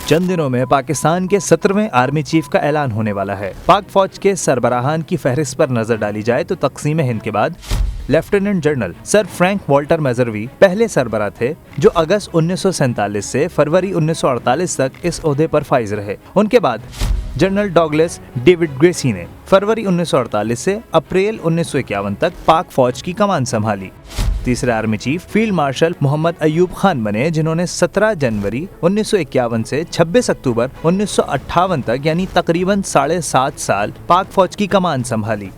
چند دنوں میں پاکستان کے 17ویں آرمی چیف کا اعلان ہونے والا ہے۔ پاک فوج کے سربراہان کی فہرست پر نظر ڈالی جائے تو تقسیم ہند کے بعد lieutenant general Sir Frank Walter Messervy پہلے سربراہ تھے جو اگست 1947 سے فروری 1948 تک اس عہدے پر فائز رہے۔ ان کے بعد جنرل ڈاگلس ڈیوڈ گریسی نے فروری 1948 سے اپریل 1951 تک پاک فوج کی کمان سنبھالی۔ تیسرے آرمی چیف فیلڈ مارشل محمد ایوب خان بنے، جنہوں نے 17 جنوری 1951 سے 26 اکتوبر 1958 تک یعنی تقریباً 7.5 سال پاک فوج کی کمان سنبھالی۔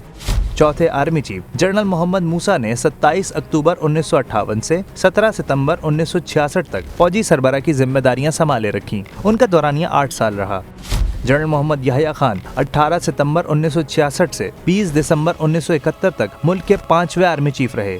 چوتھے آرمی چیف جنرل محمد موسیٰ نے 27 اکتوبر 1958 سے 17 ستمبر 1966 تک فوجی سربراہ کی ذمہ داریاں سنبھالے رکھیں۔ ان کا دورانیہ 8 سال رہا۔ جنرل محمد یحییٰ خان 18 ستمبر 1966 سے 20 دسمبر 1971 تک ملک کے 5ویں آرمی چیف رہے۔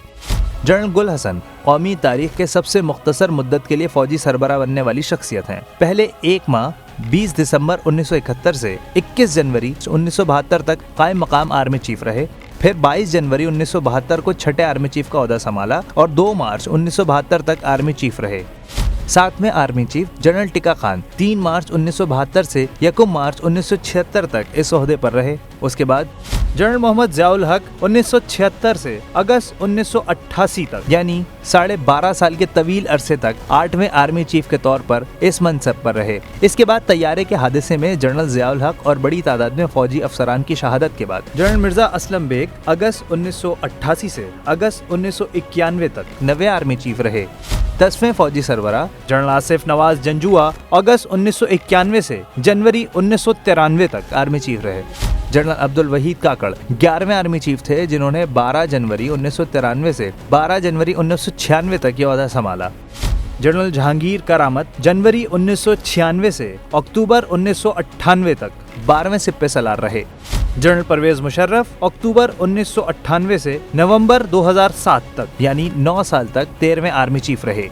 جنرل گل حسن قومی تاریخ کے سب سے مختصر مدت کے لیے فوجی سربراہ بننے والی شخصیت ہیں۔ پہلے ایک ماہ 20 دسمبر 1971 سے 21 جنوری 1972 تک قائم مقام آرمی چیف رہے، پھر 22 جنوری 1972 کو چھٹے آرمی چیف کا عہدہ سنبھالا اور 2 مارچ 1972 تک آرمی چیف رہے۔ 7ویں army chief general Tikka Khan 3 March 1972 سے 1 مارچ 1976 تک اس عہدے پر رہے۔ اس کے بعد جنرل محمد ضیاء الحق 1976 سے اگست 1988 تک یعنی 12.5 سال کے طویل عرصے تک 8ویں آرمی چیف کے طور پر اس منصب پر رہے۔ اس کے بعد طیارے کے حادثے میں جنرل ضیاء الحق اور بڑی تعداد میں فوجی افسران کی شہادت کے بعد جنرل مرزا اسلم بیگ اگست 1988 سے اگست 1991 تک 9ویں آرمی چیف رہے۔ 10ویں فوجی سربراہ جنرل آصف نواز جنجوعہ اگست 1991 سے جنوری 1993 تک آرمی چیف رہے۔ جنرل عبدالوحید کاکڑ 11ویں آرمی چیف تھے، جنہوں نے 12 جنوری 1993 سے 12 جنوری 1996 تک یہ عہدہ سنبھالا۔ جنرل جہانگیر کرامت جنوری 1996 سے اکتوبر 1998 تک 12ویں سپہ سالار رہے۔ جنرل پرویز مشرف اکتوبر 1998 سے نومبر 2007 تک یعنی 9 سال تک 13ویں آرمی چیف رہے۔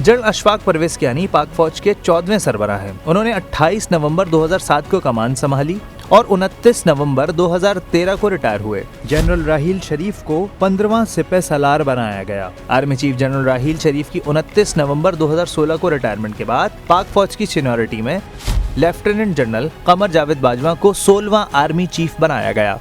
جنرل اشفاق پرویز کیانی پاک فوج کے 14ویں سربراہ ہیں۔ انہوں نے 28 نومبر 2007 کو کمان سنبھالی اور 29 نومبر 2013 کو ریٹائر ہوئے۔ جنرل راحیل شریف کو 15واں سپہ سالار بنایا گیا۔ Army chief general Raheel Sharif کی 29 نومبر 2016 کو ریٹائرمنٹ کے بعد پاک فوج کی سینیورٹی میں لیفٹیننٹ جنرل قمر جاوید باجوہ کو 16واں آرمی چیف بنایا گیا۔